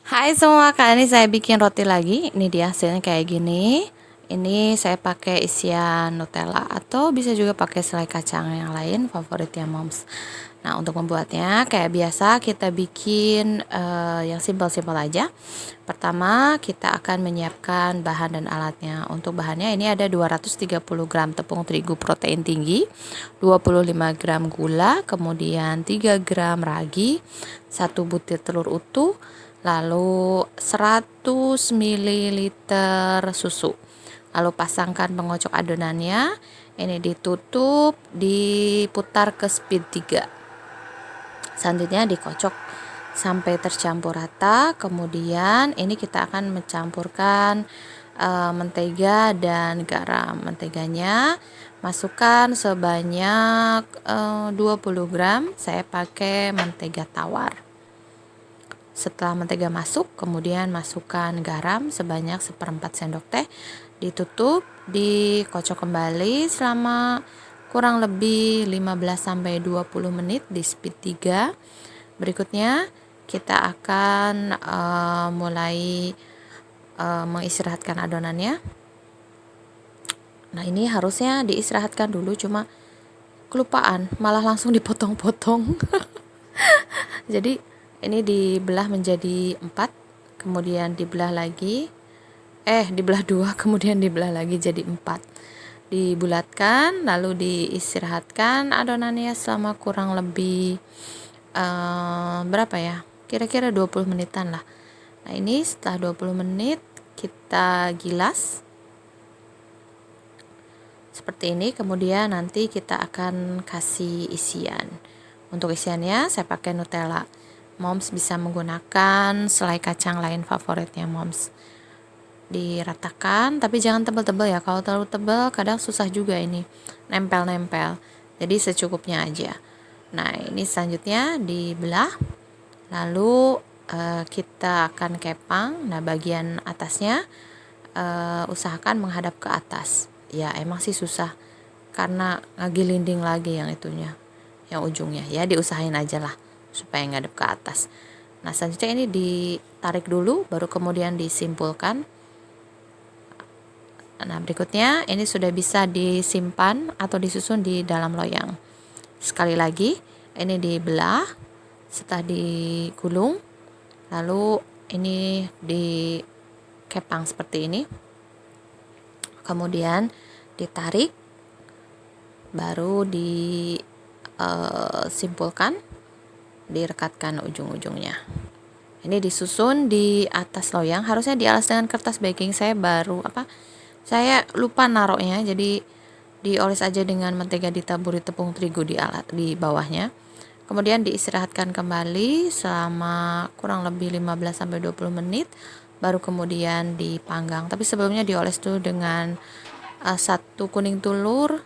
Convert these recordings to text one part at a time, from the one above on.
Hai semua, kali ini saya bikin roti lagi. Ini dia hasilnya kayak gini. Ini saya pakai isian Nutella atau bisa juga pakai selai kacang yang lain, favoritnya Moms. Nah, untuk membuatnya kayak biasa kita bikin yang simpel-simpel aja. Pertama, kita akan menyiapkan bahan dan alatnya. Untuk bahannya ini ada 230 gram tepung terigu protein tinggi, 25 gram gula, kemudian 3 gram ragi, 1 butir telur utuh, lalu 100 ml susu. Lalu pasangkan pengocok adonannya, ini ditutup, diputar ke speed 3. Selanjutnya dikocok sampai tercampur rata. Kemudian ini kita akan mencampurkan mentega dan garam. Menteganya masukkan sebanyak 20 gram. Saya pakai mentega tawar. Setelah mentega masuk, kemudian masukkan garam sebanyak 1/4 sendok teh, ditutup, dikocok kembali selama kurang lebih 15-20 menit di speed 3. Berikutnya kita akan mulai mengistirahatkan adonannya. Nah, ini harusnya diistirahatkan dulu, cuma kelupaan, malah langsung dipotong-potong. Jadi ini dibelah menjadi 4, kemudian dibelah lagi, dibelah 2, kemudian dibelah lagi jadi 4. Dibulatkan, lalu diistirahatkan adonannya selama kurang lebih berapa ya? Kira-kira 20 menitan lah. Nah, ini setelah 20 menit kita gilas seperti ini, kemudian nanti kita akan kasih isian. Untuk isiannya saya pakai Nutella. Moms bisa menggunakan selai kacang lain favoritnya Moms. Diratakan, tapi jangan tebal-tebal ya. Kalau terlalu tebal kadang susah juga ini nempel-nempel. Jadi secukupnya aja. Nah, ini selanjutnya dibelah. Lalu kita akan kepang. Nah, bagian atasnya usahakan menghadap ke atas. Ya, emang sih susah karena ngegilinding lagi yang itunya, yang ujungnya. Ya, diusahain aja lah supaya ngadep ke atas. Nah, selanjutnya ini ditarik dulu, baru kemudian disimpulkan. Nah, berikutnya ini sudah bisa disimpan atau disusun di dalam loyang. Sekali lagi, ini dibelah, setelah digulung, lalu ini dikepang seperti ini. Kemudian ditarik, baru disimpulkan, direkatkan ujung-ujungnya. Ini disusun di atas loyang, harusnya dialas dengan kertas baking. Saya lupa naruhnya, jadi dioles aja dengan mentega ditaburi tepung terigu di bawahnya. Kemudian diistirahatkan kembali selama kurang lebih 15-20 menit, baru kemudian dipanggang. Tapi sebelumnya dioles dulu dengan 1 kuning telur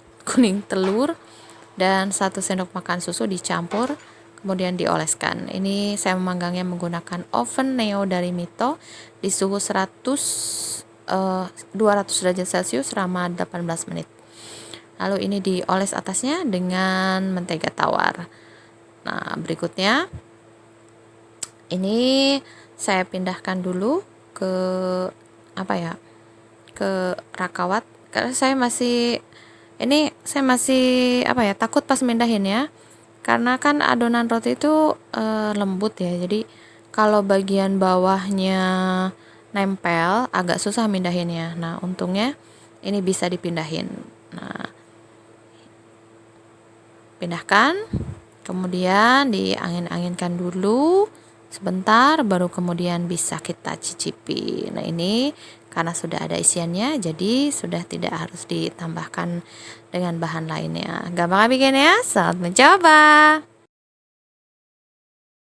dan 1 sendok makan susu dicampur, kemudian dioleskan. Ini saya memanggangnya menggunakan oven Neo dari Mito di suhu 200 derajat Celcius selama 18 menit. Lalu ini dioles atasnya dengan mentega tawar. Nah, berikutnya ini saya pindahkan dulu ke ke rakawat, karena saya masih takut pas mindahin ya, karena kan adonan roti itu lembut ya, jadi kalau bagian bawahnya nempel agak susah mindahinnya. Nah, untungnya ini bisa dipindahin. Nah, pindahkan, kemudian diangin-anginkan dulu sebentar, baru kemudian bisa kita cicipi. Nah, ini karena sudah ada isiannya, jadi sudah tidak harus ditambahkan dengan bahan lainnya. Gampang bikinnya, selamat mencoba.